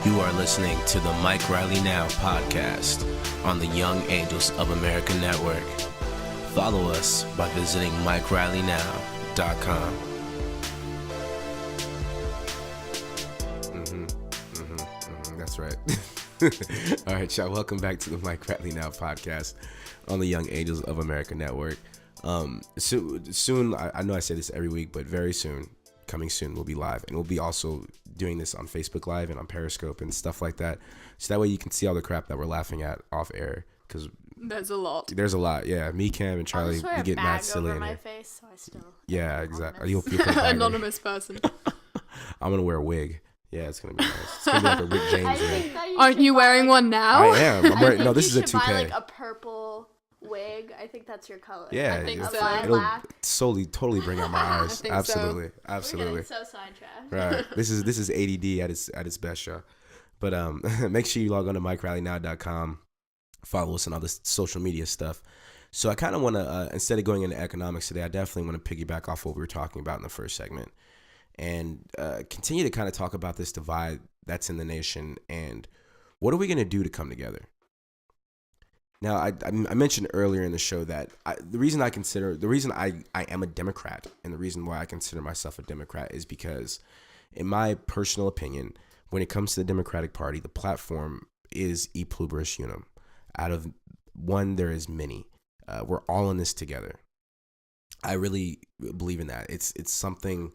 You are listening to the Mike Riley Now podcast on the Young Angels of America Network. Follow us by visiting MikeRileyNow.com. That's right. All right, y'all. Welcome back to the Mike Riley Now podcast on the Young Angels of America Network. Soon, I know I say this every week, but very soon, coming soon, we'll be live, and we'll be also doing this on Facebook Live and on Periscope and stuff like that, so that way you can see all the crap that we're laughing at off air, because there's a lot. Yeah, me, Cam, and Charlie, we get mad silly in my here. Face, so I still Exactly. Anonymous person. I'm gonna wear a wig. Yeah, it's gonna be nice. It's gonna be like a Rick James wig. Aren't you wearing one now? I am. I'm wearing. No, this is a toupee. Buy like a purple wig. I think that's your color. I think so. It'll totally bring out my eyes. Absolutely. We're getting so sidetracked. Right. This is ADD at its best, y'all. But make sure you log on to MikeRileyNow.com. Follow us on all this social media stuff. So I kind of want to, instead of going into economics today, I definitely want to piggyback off what we were talking about in the first segment, and continue to kind of talk about this divide that's in the nation, and what are we going to do to come together? Now, I mentioned earlier in the show that the reason I am a Democrat, and the reason why I consider myself a Democrat, is because, in my personal opinion, when it comes to the Democratic Party, the platform is e pluribus unum. Out of one, there is many. We're all in this together. I really believe in that. It's something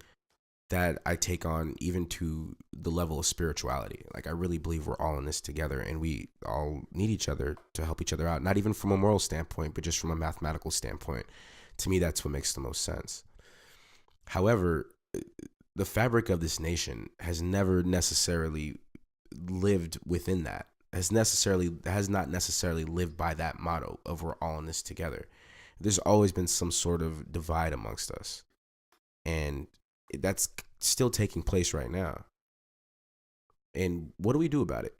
that I take on even to the level of spirituality. Like, I really believe we're all in this together, and we all need each other to help each other out, not even from a moral standpoint, but just from a mathematical standpoint. To me, that's what makes the most sense. However, the fabric of this nation has never necessarily lived within that, has not necessarily lived by that motto of we're all in this together. There's always been some sort of divide amongst us, and that's still taking place right now. And what do we do about it?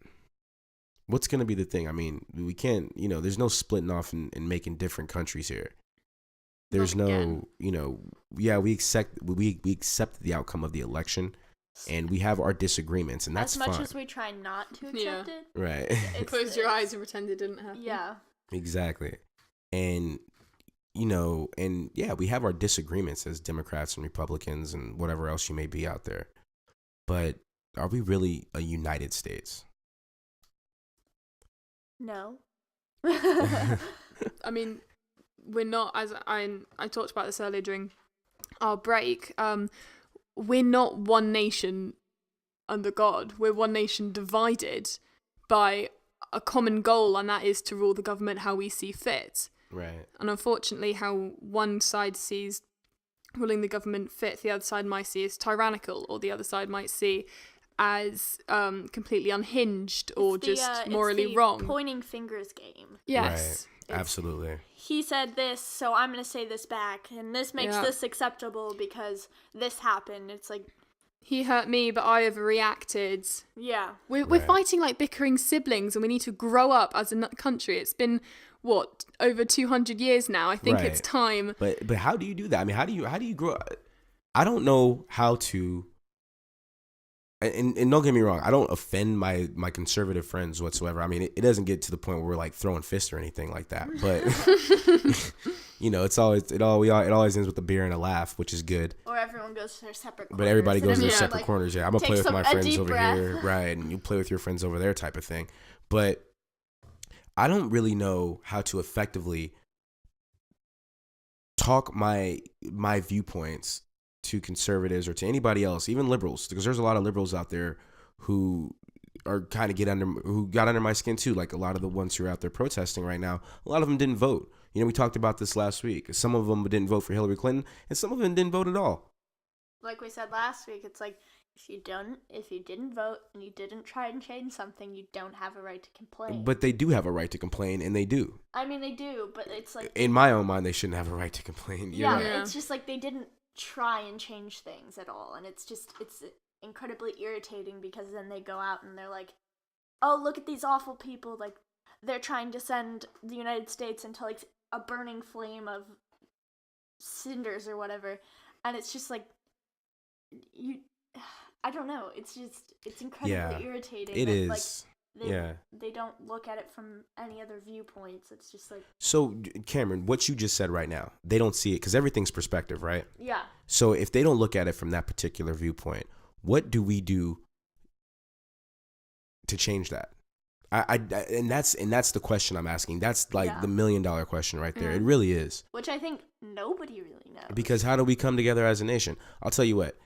What's going to be the thing? I mean, we can't, there's no splitting off and making different countries here. There's no, we accept the outcome of the election, and we have our disagreements, and that's fine. As much as we try not to accept it. Right. Close your eyes and pretend it didn't happen. Yeah. Exactly. And we have our disagreements as Democrats and Republicans and whatever else you may be out there. But are we really a United States? No. I mean, we're not, as I talked about this earlier during our break, we're not one nation under God. We're one nation divided by a common goal, and that is to rule the government how we see fit. Right. And unfortunately, how one side sees ruling the government fit, the other side might see as tyrannical, or the other side might see as completely unhinged or just morally it's the wrong. Pointing fingers game. Yes. Right. Absolutely. He said this, so I'm going to say this back, and this makes this acceptable because this happened. It's like, he hurt me, but I overreacted. Yeah. We're fighting like bickering siblings, and we need to grow up as a country. It's been over 200 years now. I think it's time. But how do you do that? I mean, how do you grow up? I don't know how to. And don't get me wrong, I don't offend my conservative friends whatsoever. I mean, it doesn't get to the point where we're like throwing fists or anything like that. But it always ends with a beer and a laugh, which is good. Or everyone goes to their separate corners. But everybody goes to their separate corners. Yeah, I'm gonna play with my friends over breath. here, right? And you play with your friends over there, type of thing. But I don't really know how to effectively talk my viewpoints to conservatives or to anybody else, even liberals, because there's a lot of liberals out there who are got under my skin too. Like a lot of the ones who are out there protesting right now, a lot of them didn't vote. We talked about this last week. Some of them didn't vote for Hillary Clinton, and some of them didn't vote at all. Like we said last week, it's like, if you didn't vote and you didn't try and change something, you don't have a right to complain. But they do have a right to complain, and they do. I mean, they do, but it's like, in my own mind, they shouldn't have a right to complain. Yeah, it's just like they didn't try and change things at all, and it's incredibly irritating, because then they go out and they're like, oh, look at these awful people, like they're trying to send the United States into like a burning flame of cinders or whatever, and it's just like, I don't know. It's incredibly irritating. It that, is. Like, they don't look at it from any other viewpoints. It's just like. So, Cameron, what you just said right now, they don't see it because everything's perspective, right? Yeah. So if they don't look at it from that particular viewpoint, what do we do to change that? And that's the question I'm asking. That's like the $1 million question right there. It really is. Which I think nobody really knows. Because how do we come together as a nation? I'll tell you what.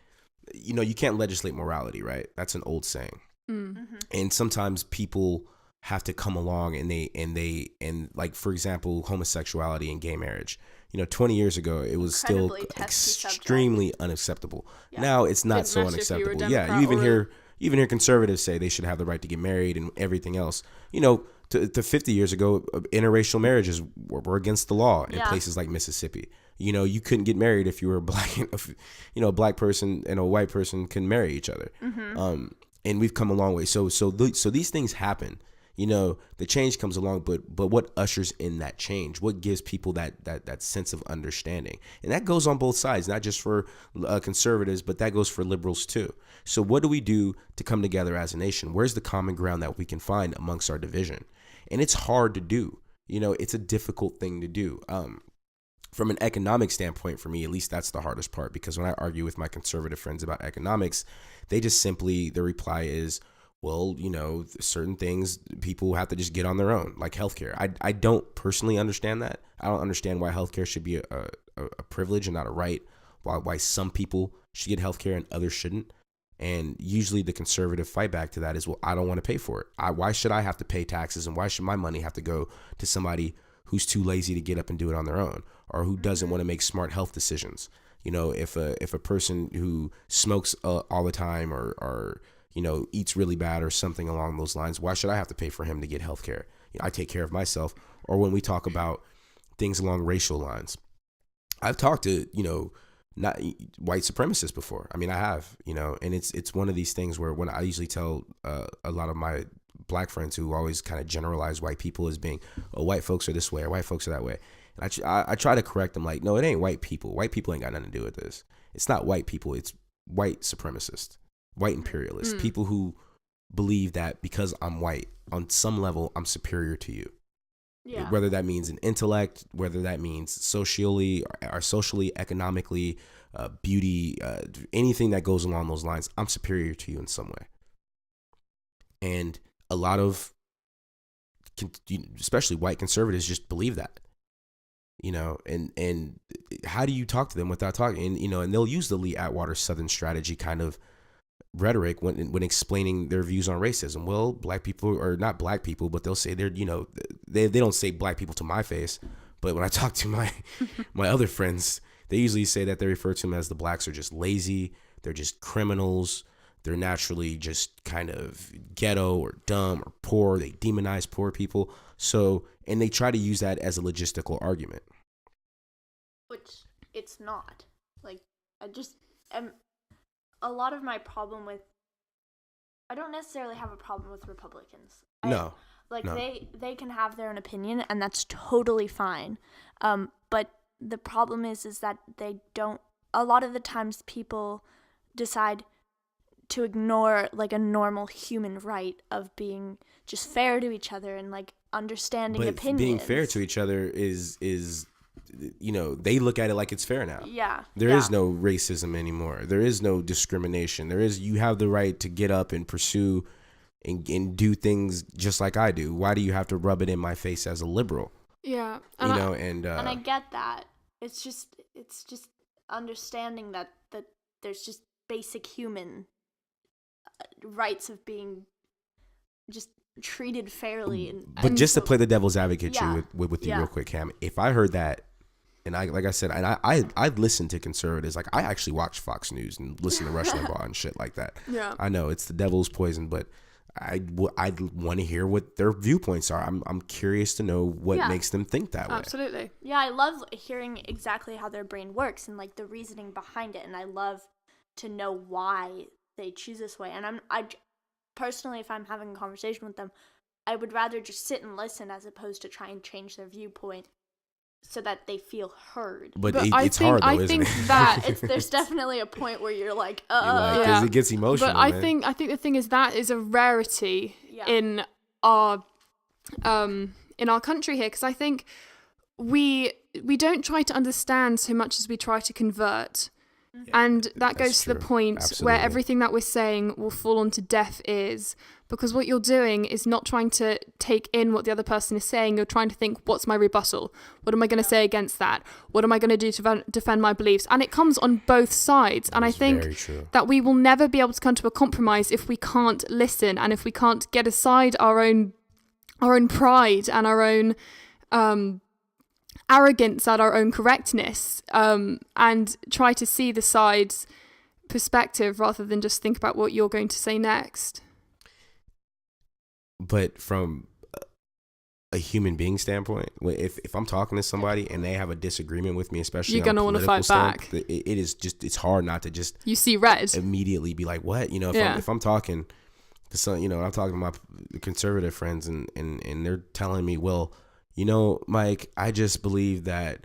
You can't legislate morality, right? That's an old saying. Mm-hmm. And sometimes people have to come along and like, for example, homosexuality and gay marriage. 20 years ago, it was still extremely unacceptable. Yeah. Now it's not so unacceptable. Yeah, you even hear conservatives say they should have the right to get married and everything else. To 50 years ago, interracial marriages were against the law in places like Mississippi. You couldn't get married if you were black. A black person and a white person couldn't marry each other. Mm-hmm. And we've come a long way. So these things happen. The change comes along, but what ushers in that change? What gives people that sense of understanding? And that goes on both sides, not just for conservatives, but that goes for liberals too. So what do we do to come together as a nation? Where's the common ground that we can find amongst our division? And it's hard to do. It's a difficult thing to do. From an economic standpoint, for me, at least that's the hardest part, because when I argue with my conservative friends about economics, they just simply, their reply is, well, certain things people have to just get on their own, like healthcare. I don't personally understand that. I don't understand why healthcare should be a privilege and not a right, why some people should get healthcare and others shouldn't. And usually the conservative fight back to that is, well, I don't want to pay for it. Why should I have to pay taxes, and why should my money have to go to somebody who's too lazy to get up and do it on their own, or who doesn't want to make smart health decisions? If a person who smokes all the time or eats really bad or something along those lines, why should I have to pay for him to get health care? I take care of myself. Or when we talk about things along racial lines, I've talked to, not white supremacists before. I mean, I have, and it's one of these things where when I usually tell a lot of my black friends who always kind of generalize white people as being, oh, white folks are this way or white folks are that way. And I try to correct them like, no, it ain't white people. White people ain't got nothing to do with this. It's not white people. It's white supremacists, white imperialists, people who believe that because I'm white, on some level, I'm superior to you. Yeah. Whether that means in intellect, whether that means socially, economically, beauty, anything that goes along those lines, I'm superior to you in some way. And a lot of, especially white conservatives, just believe that. And how do you talk to them without talking? And they'll use the Lee Atwater Southern strategy kind of rhetoric when explaining their views on racism. Well, black people are not black people, but they'll say they're, they don't say black people to my face. But when I talk to my other friends, they usually say that they refer to them as the blacks are just lazy. They're just criminals. They're naturally just kind of ghetto or dumb or poor. They demonize poor people. So, and they try to use that as a logistical argument. Which it's not. Like, I just am. A lot of my problem with. I don't necessarily have a problem with Republicans. No. They can have their own opinion, and that's totally fine. But the problem is that they don't. A lot of the times people decide to ignore like a normal human right of being just fair to each other and like understanding opinions. Being fair to each other is they look at it like it's fair now. Yeah. There is no racism anymore. There is no discrimination. You have the right to get up and pursue and do things just like I do. Why do you have to rub it in my face as a liberal? Yeah. And I get that. It's just understanding that there's just basic human rights of being just treated fairly. But just to play the devil's advocate with you real quick, Cam, if I heard that, and I listen to conservatives, like I actually watch Fox News and listen to Rush Limbaugh and shit like that. Yeah, I know it's the devil's poison, but I'd want to hear what their viewpoints are. I'm curious to know what makes them think that way. Absolutely. Yeah, I love hearing exactly how their brain works and like the reasoning behind it, and I love to know why they choose this way. And I personally, if I'm having a conversation with them, I would rather just sit and listen as opposed to try and change their viewpoint so that they feel heard. But it's hard though, I isn't think it? that There's definitely a point where you're like, Because Yeah. it gets emotional. But I man. think the thing is that is a rarity Yeah. in our country here, because I think we don't try to understand so much as we try to convert. And that That's goes to the true. point where Absolutely. everything that we're saying will fall onto deaf ears, because what you're doing is not trying to take in what the other person is saying. You're trying to think, what's my rebuttal? What am I going to say against that? What am I going to do to defend my beliefs? And it comes on both sides. And I think very true. that we will never be able to come to a compromise if we can't listen, and if we can't get aside our own pride and our own arrogance at our own correctness, and try to see the side's perspective rather than just think about what you're going to say next. But from a human being standpoint, if I'm talking to somebody and they have a disagreement with me, especially You're gonna want to fight back. It's hard not to just You see red. immediately be like, what? If I'm talking to some, I'm talking to my conservative friends and they're telling me, well, Mike, I just believe that,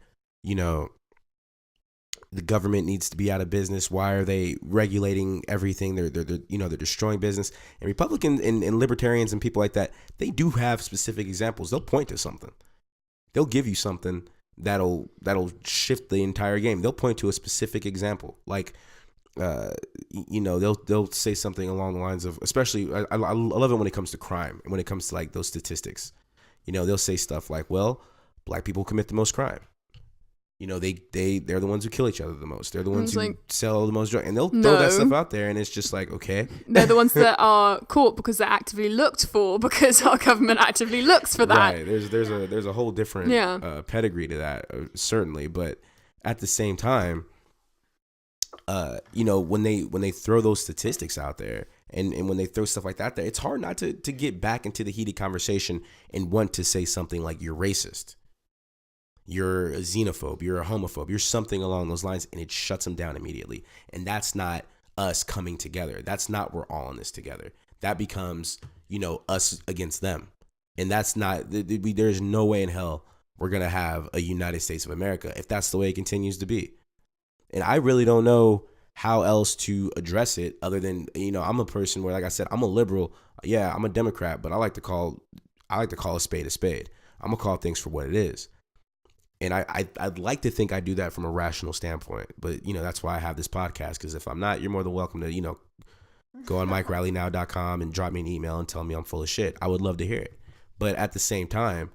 the government needs to be out of business. Why are they regulating everything? They're destroying business. And Republicans and libertarians and people like that, they do have specific examples. They'll point to something. They'll give you something that'll shift the entire game. They'll point to a specific example. Like, they'll say something along the lines of, especially, I love it when it comes to crime and when it comes to like those statistics. They'll say stuff like, well, black people commit the most crime. They're the ones who kill each other the most. They're the ones who sell the most drugs. And they'll throw that stuff out there, and it's just like, okay. They're the ones that are caught because they're actively looked for, because our government actively looks for that. Right. There's a whole different pedigree to that, certainly. But at the same time, when they throw those statistics out there, and when they throw stuff like that there, it's hard not to get back into the heated conversation and want to say something like, you're racist, you're a xenophobe, you're a homophobe, you're something along those lines, and it shuts them down immediately. And that's not us coming together. That's not, we're all in this together. That becomes, us against them. And that's not, there's no way in hell we're going to have a United States of America if that's the way it continues to be. And I really don't know how else to address it other than, I'm a person where, like I said, I'm a liberal. Yeah, I'm a Democrat, but I like to call a spade a spade. I'm going to call things for what it is. And I'd like to think I do that from a rational standpoint. But, that's why I have this podcast, because if I'm not, you're more than welcome to, go on MikeRileyNow.com and drop me an email and tell me I'm full of shit. I would love to hear it. But at the same time,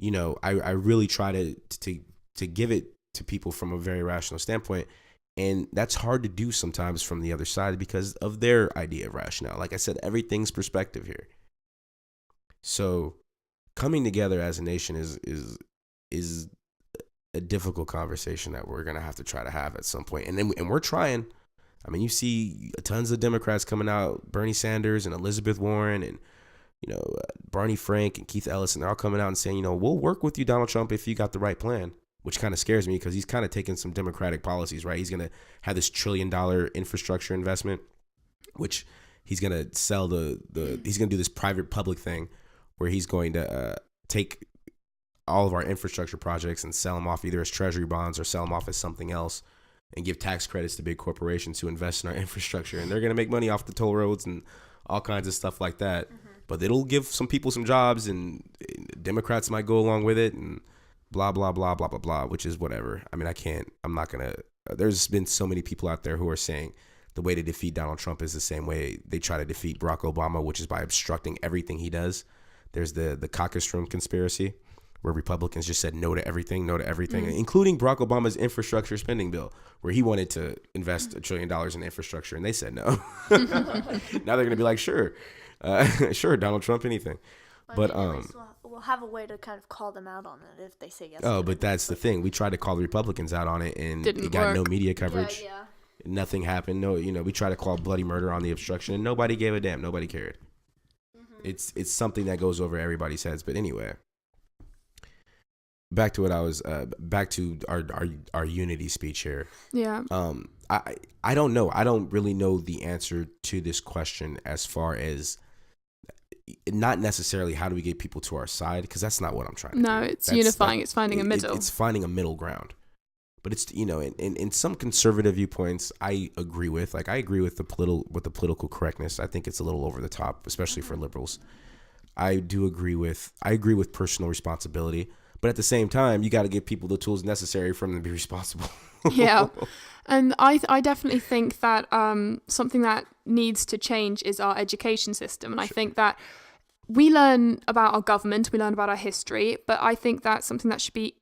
I really try to give it to people from a very rational standpoint. And that's hard to do sometimes from the other side because of their idea of rationale. Like I said, everything's perspective here. So coming together as a nation is a difficult conversation that we're going to have to try to have at some point. And we're trying. I mean, you see tons of Democrats coming out, Bernie Sanders and Elizabeth Warren and, Barney Frank and Keith Ellison. They're all coming out and saying, we'll work with you, Donald Trump, if you got the right plan, which kind of scares me because he's kind of taking some Democratic policies, right? He's going to have this $1 trillion infrastructure investment, which he's going to sell he's going to do this private public thing where he's going to take all of our infrastructure projects and sell them off either as treasury bonds or sell them off as something else and give tax credits to big corporations who invest in our infrastructure. And they're going to make money off the toll roads and all kinds of stuff like that. Mm-hmm. But it'll give some people some jobs and Democrats might go along with it and blah, blah, blah, blah, blah, blah, which is whatever. I mean, there's been so many people out there who are saying the way to defeat Donald Trump is the same way they try to defeat Barack Obama, which is by obstructing everything he does. There's the caucus room conspiracy, where Republicans just said no to everything, including Barack Obama's infrastructure spending bill, where he wanted to invest $1 trillion in infrastructure, and they said no. Now they're going to be like, sure, Donald Trump, anything. But we'll have a way to kind of call them out on it if they say yes. Oh, but that's the thing. We tried to call the Republicans out on it, and it got no media coverage. Yeah. Nothing happened. No, we tried to call bloody murder on the obstruction, and nobody gave a damn. Nobody cared. Mm-hmm. It's something that goes over everybody's heads. But anyway. Back to what I was back to our unity speech here. Yeah. I don't know. I don't really know the answer to this question as far as not necessarily how do we get people to our side, because that's not what I'm trying to do. No, it's unifying. It's finding a middle. It's finding a middle ground. But it's, you know, in some conservative viewpoints, I agree with. Like, I agree with the political correctness. I think it's a little over the top, especially for liberals. I agree with personal responsibility, but at the same time, you got to give people the tools necessary for them to be responsible. Yeah. And I definitely think that something that needs to change is our education system. And I think that we learn about our government, we learn about our history, but I think that something that should be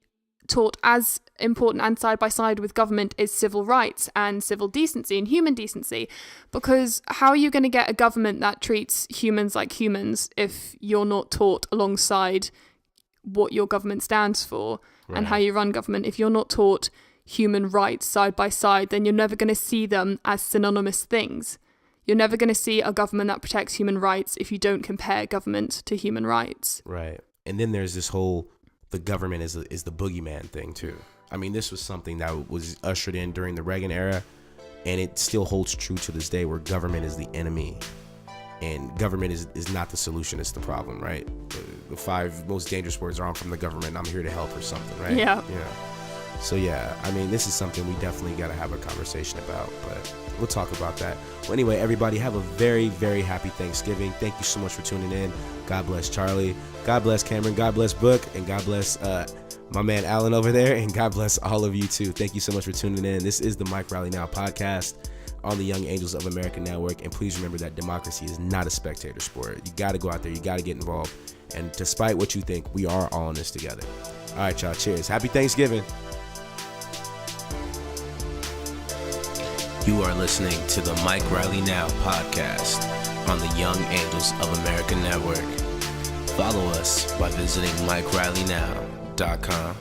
taught as important and side by side with government is civil rights and civil decency and human decency. Because how are you going to get a government that treats humans like humans if you're not taught alongside what your government stands for and how you run government? If you're not taught human rights side by side, then you're never going to see them as synonymous things. You're never going to see a government that protects human rights if you don't compare government to human rights. Right. And then there's this whole, the government is the boogeyman thing too. I mean, this was something that was ushered in during the Reagan era, and it still holds true to this day, where government is the enemy and government is not the solution, it's the problem, right? The 5 most dangerous words are, I'm from the government, I'm here to help, or something, right? Yeah. So yeah, I mean, this is something we definitely got to have a conversation about, but we'll talk about that. Well, anyway, everybody, have a very, very happy Thanksgiving. Thank you so much for tuning in. God bless Charlie. God bless Cameron. God bless Book. And God bless my man Alan over there. And God bless all of you too. Thank you so much for tuning in. This is the Mike Riley Now podcast on the Young Angels of America Network. And please remember that democracy is not a spectator sport. You got to go out there. You got to get involved. And despite what you think, we are all in this together. All right, y'all. Cheers. Happy Thanksgiving. You are listening to the Mike Riley Now podcast on the Young Angels of America Network. Follow us by visiting MikeRileyNow.com.